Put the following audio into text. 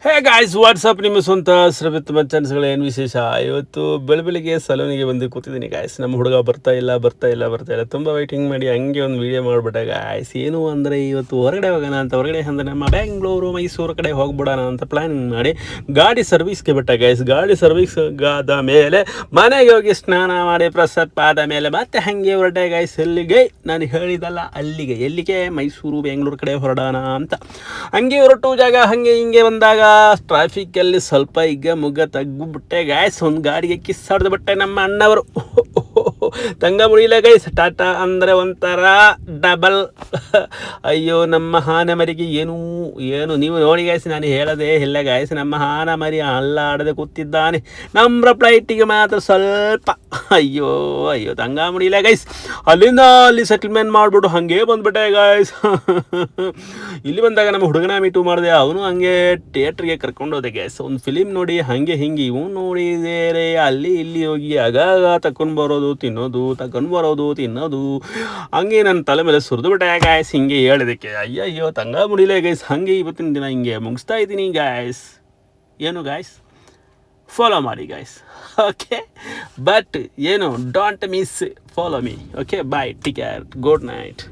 Hey guys WhatsApp ನಿಮ್ಮ ಸ್ವಂತ ಶ್ರಮಿತ್ ಮಚ್ಚನ್ಸ್ಗಳ ಏನು ವಿಶೇಷ. ಇವತ್ತು ಬೆಳಬೆಳಿಗ್ಗೆ ಸಲೂನಿಗೆ ಬಂದು ಕೂತಿದ್ದೀನಿ ಗಾಯ್ಸ್. ನಮ್ಮ ಹುಡುಗ ಬರ್ತಾ ಇಲ್ಲ ತುಂಬ ವೈಟಿಂಗ್ ಮಾಡಿ ಹಂಗೆ ಒಂದು ವೀಡಿಯೋ ಮಾಡಿಬಿಟ್ಟೆ ಗಾಯ್ಸ್. ಏನು ಅಂದರೆ ಇವತ್ತು ಹೊರಗಡೆ ಹೋಗೋಣ ಅಂತ, ಹೊರಗಡೆ ಅಂದರೆ ನಮ್ಮ ಬೆಂಗಳೂರು ಮೈಸೂರು ಕಡೆ ಹೋಗ್ಬಿಡೋಣ ಅಂತ ಪ್ಲ್ಯಾನಿಂಗ್ ಮಾಡಿ ಗಾಡಿ ಸರ್ವಿಸ್ಗೆ ಬಿಟ್ಟೆ ಗಾಯ್ಸ್. ಗಾಡಿ ಸರ್ವಿಸ್ಗಾದ ಮೇಲೆ ಮನೆಗೆ ಹೋಗಿ ಸ್ನಾನ ಮಾಡಿ ಪ್ರಸಾದ್ ಆದ ಮೇಲೆ ಮತ್ತೆ ಹಾಗೆ ಹೊರಟೆ ಗಾಯ್ಸ್. ಎಲ್ಲಿಗೆ ನಾನು ಹೇಳಿದಲ್ಲ ಅಲ್ಲಿಗೆ, ಎಲ್ಲಿಗೆ ಮೈಸೂರು ಬೆಂಗಳೂರು ಕಡೆ ಹೊರಡೋಣ ಅಂತ. ಹಂಗೆ ಹೊರಟು ಜಾಗ ಹಾಗೆ ಹಿಂಗೆ ಬಂದಾಗ ಟ್ರಾಫಿಕ್ಕಲ್ಲಿ ಸ್ವಲ್ಪ ಈಗ ಮುಗ್ಗ ತೆಗ್ದುಬಿಟ್ಟೆ ಗಾಯ್ಸ್. ಒಂದು ಗಾಡಿಗೆ ಕಿಸ್ಸಾಡ್ದು ಬಿಟ್ಟೆ ನಮ್ಮ ಅಣ್ಣವರು. ತಂಗ ಮುಡಿಯಿಲ್ಲ ಗೈಸ್. ಟಾಟಾ ಅಂದರೆ ಒಂಥರ ಡಬಲ್. ಅಯ್ಯೋ ನಮ್ಮ ಆನೆ ಮರಿಗೆ ಏನು ನೀವು ನೋಡಿ ಗೈಸ್, ನಾನು ಹೇಳೋದೇ ಇಲ್ಲ ಗೈಸ್. ನಮ್ಮ ಆನೆ ಮರಿ ಅಲ್ಲಾಡದೆ ಕೂತಿದ್ದಾನೆ, ನಮ್ಮ ಫ್ಲೈಟಿಗೆ ಮಾತ್ರ ಸ್ವಲ್ಪ ಅಯ್ಯೋ ತಂಗ ಮುಡಿಯಿಲ್ಲ ಗೈಸ್. ಅಲ್ಲಿಂದ ಅಲ್ಲಿ ಸೆಟಲ್ಮೆಂಟ್ ಮಾಡಿಬಿಟ್ಟು ಹಾಗೆ ಬಂದುಬಿಟ್ಟೆ ಗೈಸ್. ಇಲ್ಲಿ ಬಂದಾಗ ನಮ್ಮ ಹುಡುಗನ ಮೀಟು ಮಾಡಿದೆ, ಅವನು ಹಂಗೆ ಥಿಯೇಟ್ರಿಗೆ ಕರ್ಕೊಂಡು ಹೋದೆ ಗೈಸ್. ಒಂದು ಫಿಲಿಮ್ ನೋಡಿ ಹಾಗೆ ಹಿಂಗೆ ಇವನು ನೋಡಿದರೆ ಅಲ್ಲಿ ಇಲ್ಲಿ ಹೋಗಿ ಆಗಾಗ ತಕೊಂಡು ಬರೋದು ತಿನ್ನೋದು ಹಂಗೆ ನನ್ನ ತಲೆ ಮೇಲೆ ಸುರಿದು ಬಿಟ್ಟೆ ಗಾಯ್ಸ್. ಹಿಂಗೆ ಹೇಳಿದಕ್ಕೆ ಅಯ್ಯಯ್ಯೋ ತಂಗ ಮುಡಿಲೇ ಗೈಸ್. ಹಾಗೆ ಇವತ್ತಿನ ದಿನ ಹಿಂಗೆ ಮುಗಿಸ್ತಾ ಇದ್ದೀನಿ ಗಾಯ್ಸ್. ಏನು ಗಾಯ್ಸ್, ಫಾಲೋ ಮಾಡಿ ಗಾಯ್ಸ್. ಓಕೆ, ಬಟ್ ಏನು don't miss, follow me. Okay, bye, take care, good night.